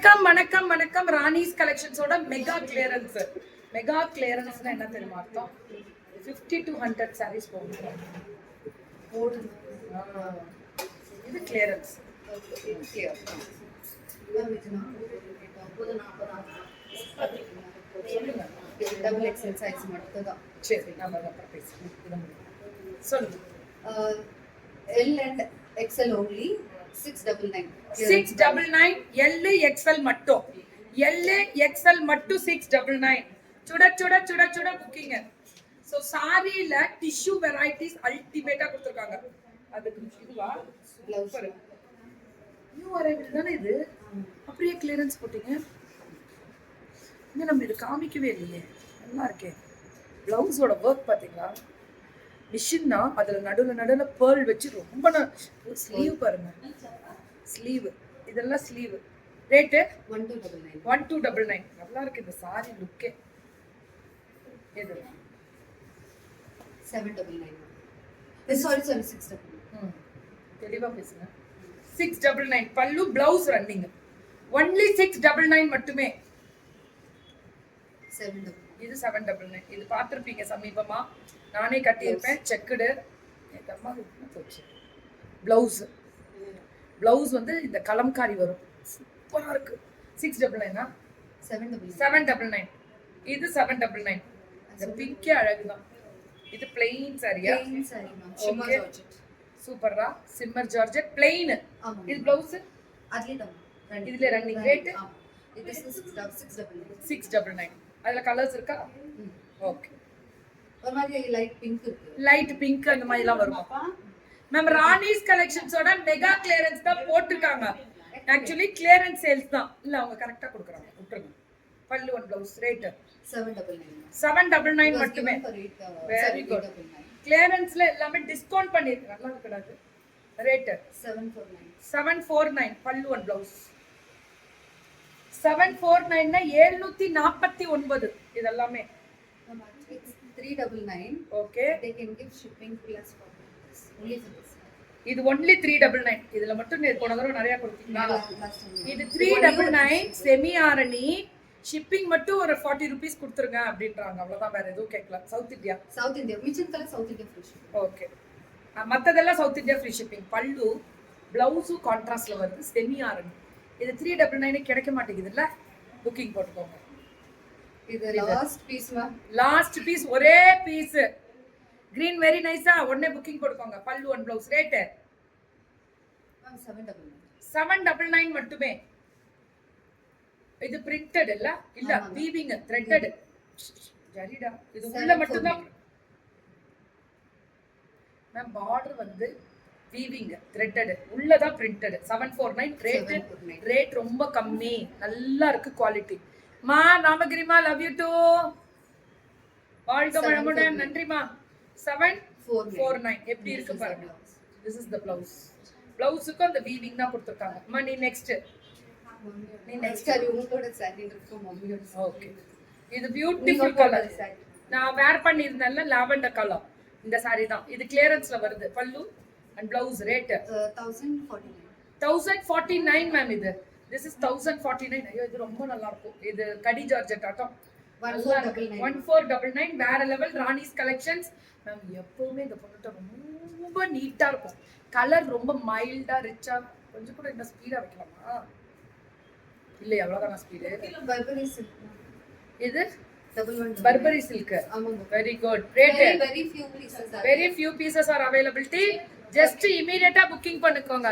வணக்கம் வணக்கம் வணக்கம். ராணிஸ் கலெக்ஷன்ஸோட மெகா கிளியரன்ஸ். மெகா கிளியரன்ஸ்னா என்ன தெரியுமா அர்த்தம்? 50 to 100 sarees போடுறோம். இது கிளியரன்ஸ். டபுள் எக்ஸ்எல் சைஸ் மட்டும் தான். சரி, நம்ம அப்புறம் பேசுவோம். சொல்லுங்க. L and XL only 699. 699 L XL மட்டும். L XL மட்டும் 699. சுட சுட சுட சுட புக்கிங். சோ சாரில டிஷ்யூ வெரைட்டிஸ் அல்டிமேட்டா கொடுத்திருக்காங்க. அதுக்கு இதுவா ப்ளவுஸ் நியூ அரைவல் தானே இது. அப்படியே கிளியரன்ஸ் போட்டீங்க. இன்னும் நம்ம இது காமிக்கவே இல்லையே. நல்லா இருக்கே. பிளவுஸோட ஒர்க் பாத்தீங்களா? மிஷின்னா அதுல நடுவுல பேர்ல் வச்சு ரொம்ப ஸ்லீவ் பாருங்க. ஸ்லீவ் இதெல்லாம் ஸ்லீவ். ரேட் 1299. 1299. நல்லா இருக்கு இந்த சாரி லுக்கே. எது 799. சாரி 699. தெளிவா பேசுங்க. 699 பல்லு பிளவுஸ் ரன்னிங். ஒன்லி 699 மட்டுமே. 799. இது 799. இது பார்த்திருப்பீங்க சமீபமா. நானே கட்டியிருப்பேன். செக்குடு போச்சு. பிளவுஸ் பிளவுஸ் வந்து இந்த கலம்காரி வரும். சூப்பரா இருக்கு. 699 799. இது 799. இந்த பிங்கே அழகுதான். இது பிளெயின் சாரியா? Plain sari ma'am. Shimmer georgette. சூப்பரா சிம்மர் ஜார்ஜெட் பிளெயின். இது பிளவுஸ் அதுல தான். இதுல ரன்னிங் ரேட் இது 699. 699. அதுல கலர்ஸ் இருக்கா? ஓகே. ஒரு மாதிரி லைட் பிங்க் இருக்கு. லைட் பிங்க் அந்த மாதிரி எல்லாம் வருமா? மேம் ராணிஸ் கலெக்ஷன்ஸோட மெகா கிளியரன்ஸ் தான் போட்டுருக்காங்க. ஆக்சுவலி கிளியரன்ஸ் சேல்ஸ் தான். இல்ல அவங்க கரெக்ட்டா கொடுக்கறாங்க. விட்டுருங்க. பல்லு ஒன் பிளவுஸ் ரேட் 799. 799 மட்டுமே. Very good. கிளியரன்ஸ்ல எல்லாமே டிஸ்கவுண்ட் பண்ணிருக்காங்க. நல்லா இருக்குடாது. ரேட் 749. 749 பல்லு ஒன் பிளவுஸ். 749 னா 749 இதெல்லாமே. 399. Okay. They can give shipping plus for this. Only for this. இது only 399. இதுல மட்டும் போன தடவை நிறைய கொடுத்தீங்களா? இது 399 செமி ஆரணி. ஷிப்பிங் மட்டும் ஒரு 40 rupees கொடுத்துருங்க அப்படின்றாங்க. அவ்வளவுதான், வேற எதுவும் கேட்கல. சவுத் இந்தியா மிச்சம் colour south India free shipping. Okay. மத்ததெல்லாம் சவுத் இந்தியா ஃப்ரீ ஷிப்பிங். பல்லு பிளவுஸும் கான்ட்ராஸ்ட்ல வருது. செமி ஆரணி. இது 399 கிடைக்க மாட்டேங்குதுல்ல. புக்கிங் போட்டுக்கோங்க. இது last piece ma'am. Last piece ஒரே பீஸ். கிரீன் வெரி நைஸா. உடனே புக்கிங் போட்டுக்கோங்க. பல்லு ஒன் பிளவுஸ் ரேட் மேம் 799. 799 மட்டுமே. இது பிரிண்டட் இல்ல இல்ல வீவிங் த்ரெட்டட் ஜரிடா. இது உள்ள மட்டும் தான் மேம். பார்டர் வந்து வீவிங் த்ரெட்டட், உள்ள தான் பிரிண்டட். 749 ரேட் ரொம்ப கம்மி. நல்லா இருக்கு குவாலிட்டி. மா நாமகிரிமா லவ் யூ டூ. வாழ்க வளமுடன். நன்றிமா. 749 எப்படி இருக்கு பாருங்க. This is the blouse. பிளவுஸுக்கு அந்த வீவிங் தான் கொடுத்திருக்காங்க. அம்மா நீ நெக்ஸ்ட் சாரி உங்களோட சாரி இருக்கு மம்மியோட. ஓகே. இது பியூட்டிஃபுல் கலர். நான் வேர் பண்ணிருந்தேன்ல லாவெண்டர் கலர். இந்த சாரி தான். இது கிளியரன்ஸ்ல வருது. பல்லு அண்ட் பிளவுஸ் ரேட் 1049. 1049 மேம். இது this is 1049. ஐயோ இது ரொம்ப நல்லா இருக்கும். இது கடி ஜார்ஜெட் ஆட்டம். 1499 வேற லெவல். Rani's collections ma'am. எப்பவுமே இந்த பொண்ணுட்ட ரொம்ப நீட்டா இருக்கும். கலர் ரொம்ப மைல்டா ரிச்சா. கொஞ்சம் கூட என்ன ஸ்பீடா வைக்கலாமா? இல்ல அவ்வளவுதான் ஸ்பீடு. Burberry silk. இது டபுள் ஒன் பர்பரி சில்க். ஆமாங்க. Very good. Rate very few pieces are availability. just immediate booking பண்ணிக்கோங்க.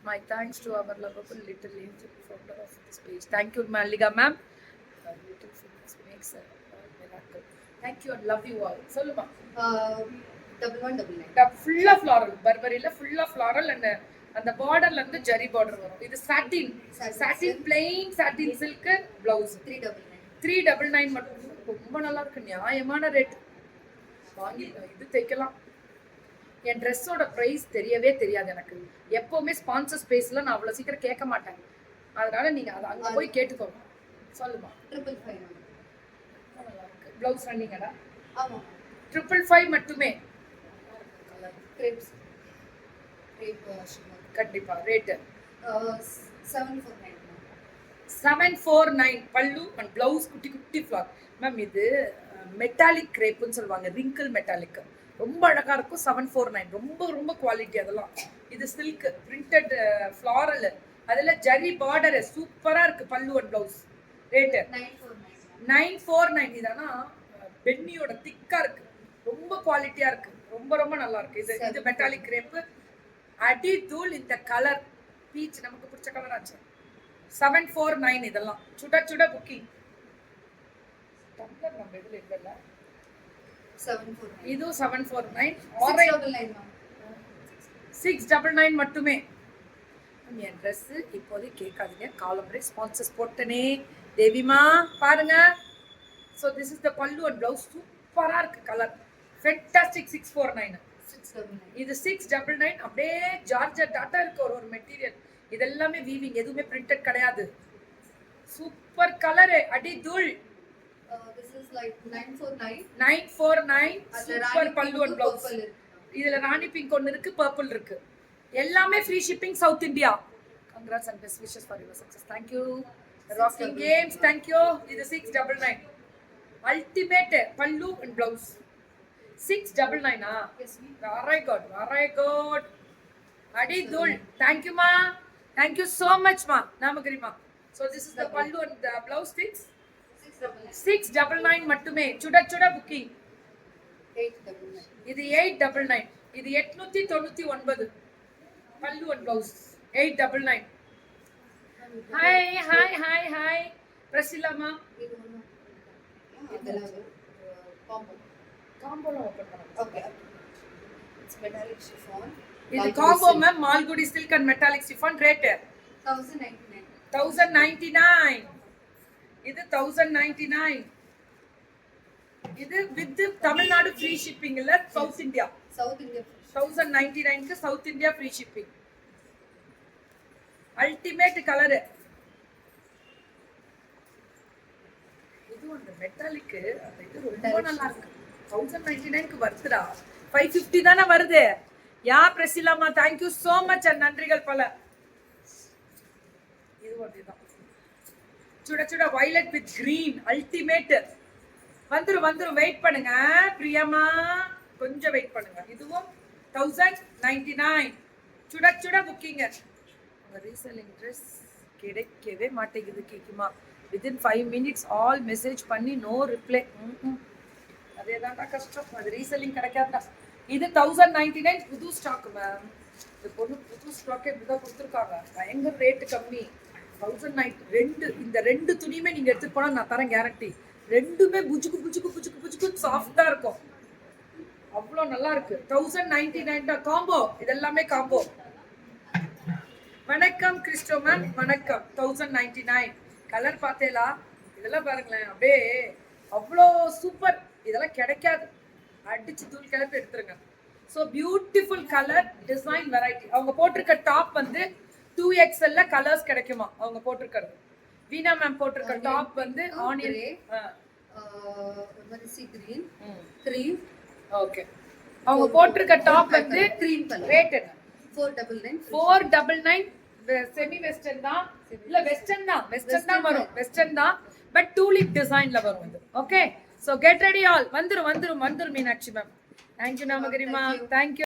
My thanks to our lovable little angel founder of this page. Thank you Malika ma'am. Beautiful makes a miracle. Thank you and love you all. சொல்லுமா. 1199. full of floral. பர்பரில full of floral and அந்த பார்டர்ல இருந்து zari border வரும். இது satin plain satin silk blouse 399 மட்டும். ரொம்ப நல்லா இருக்கு. நியாயமான ரேட். வாங்கி இது தைக்கலாம். என் ட்ரெஸ்ஸோட பிரைஸ் தெரியவே தெரியாது எனக்கு. எப்பவுமே ஸ்பான்சர் ஸ்பேஸ்ல நான் அவ்வளவு சீக்கிரம் கேட்க மாட்டேன். அதனால நீங்க அதை அங்க போய் கேட்டுக்கோங்க. சொல்லுமா. 555. நல்லா இருக்கு. பிளவுஸ் ரன்னிங்கடா. ஆமா. 555 மட்டுமே. கிரேப்ஸ் கண்டிப்பா ரேட் 749. 749 பல்லு அண்ட் பிளவுஸ் குட்டி குட்டி ஃப்ளார். மேம் இது மெட்டாலிக் கிரேப்புன்னு சொல்லுவாங்க, ரிங்கிள் மெட்டாலிக், ரொம்ப அழகா இருக்கும். 749 ரொம்ப ரொம்ப குவாலிட்டி அதெல்லாம். இது சில்க் பிரிண்டட் ஃப்ளாரல், அதுல ஜரி பார்டர் சூப்பரா இருக்கு. பல்லு அண்ட் பிளவுஸ் ரேட்டு 949. இதனா பென்னியோட திக்கா இருக்கு, ரொம்ப குவாலிட்டியா இருக்கு, ரொம்ப ரொம்ப நல்லா இருக்கு. இது மெட்டாலிக் கிரேப் அடி தூள். இந்த கலர் பீச் நமக்கு பிடிச்ச கலர் ஆச்சு. 749 இதெல்லாம் சுட சுட புக்கிங். டம்ளர் நம்ம இதுல இல்லல. 749 இது 749. 699 மட்டுமே. என் ட்ரெஸ் இப்போதே கேட்காதீங்க, காலம்பரே ஸ்பான்சர்ஸ் போட்டனே தேவிமா பாருங்க. ஸோ திஸ் இஸ் த பல்லு அண்ட் பிளவுஸ். சூப்பரா இருக்கு கலர், ஃபென்டாஸ்டிக். 649. இது 699. அப்படியே ஜார்ஜெட் டாட்டா இருக்கு ஒரு மெட்டீரியல். இதெல்லாமே வீவிங், எதுவுமே பிரிண்டட் கிடையாது. சூப்பர் கலர் அடி தூள். This is like 949. 949 சூப்பர் பல்லு அண்ட் பிளவுஸ். இதுல ராணி பிங்க் ஒன்னு இருக்கு, பர்பிள் இருக்கு. எல்லாமே free shipping south India. Congrats and best wishes for your success. Thank you rocking games. Thank you. இது 699 அல்டிமேட் பல்லு அண்ட் பிளவுஸ். 699 ஆ? Yes, very good, very good. அடி தூள். Thank you ma, thank you so much ma Namagiri ma. So this is the pallu and the blouse fits. 699 மட்டுமே. சுட சுட booking. 899. இது 899. இது 899 pallu and blouse. 899. hi பிரசிலா ma. இது ஒண்ணு. அதெல்லாம் காம்போ ஓபன் பண்ணலாம். Okay. It's metallic chiffon. இது combo ma'am, Malgudi silk and metallic chiffon. Rate 1099. 1099. இது 1099. இது வித் தமிழ்நாடு ஃப்ரீ ஷிப்பிங் இல்ல, சவுத் இந்தியா. South India. 1099 க்கு south India free shipping. Ultimate colour. இது அந்த மெட்டாலிக் அந்த இது ரொம்ப நல்லா இருக்கு. 1099 க்கு வருதுடா. 550 தான வருது. யா பிரசிலாமா, thank you so much and நன்றிகள் பல. இது ஒண்ணுதான். சுட சுட violet with green அல்டிமேட். வந்துரும் வெயிட் பண்ணுங்க பிரியமா, கொஞ்சம் வெயிட் பண்ணுங்க. இதுவும் 1099. சுட சுட புக்கிங். உங்க ரீசெல்லிங் ட்ரெஸ் கிடைக்கவே மாட்டேங்குது கேக்குமா. within 5 minutes all மெசேஜ் பண்ணி நோ ரிப்ளை. அதேதான்டா கஷ்டம், அது ரீசெல்லிங் கிடைக்காதா. இது 1099 புது ஸ்டாக் மேம். இந்த பொண்ணு புது ஸ்டாக் இப்படிதான் கொடுத்துருக்காங்க, பயங்கர ரேட்டு கம்மி. 1009 இந்த ரெண்டு துணியுமே நீங்க எடுத்துட்டு போனா நான் தரேன் கேரண்டி. ரெண்டுமே புஜுக்கு சாஃப்டா இருக்கும், அவ்வளோ நல்லா இருக்கு. 1099 தான் காம்போ. இதெல்லாமே காம்போ. வணக்கம் கிறிஸ்டோ மேம், வணக்கம். 1099 கலர் பார்த்தேலா. இதெல்லாம் பாருங்களேன், அப்படியே அவ்வளோ சூப்பர். இதெல்லாம் கிடைக்காது, அடிச்சு தூள் கிளப்பி எடுத்துருங்க. So beautiful colour design variety. அவங்க போட்டிருக்க டாப் வந்து 2XL கலர்ஸ் கிடைக்குமா அவங்க போட்டிருக்கிறது. வீணா மேம் போட்டிருக்க டாப் வந்து ஆனியன் cream. ஓகே, அவங்க போட்டிருக்க டாப் வந்து cream color. ரேட் என்ன? 499. 499. செமி வெஸ்டர்ன் தான், இல்ல வெஸ்டர்ன் தான் வரும். வெஸ்டர்ன் தான், பட் டூலிப் டிசைன்ல வரும் இது. Okay, so get ready all. வந்துரும் மீனாட்சி மேம். தேங்க்யூ நாமகிரிமா, தேங்க்யூ.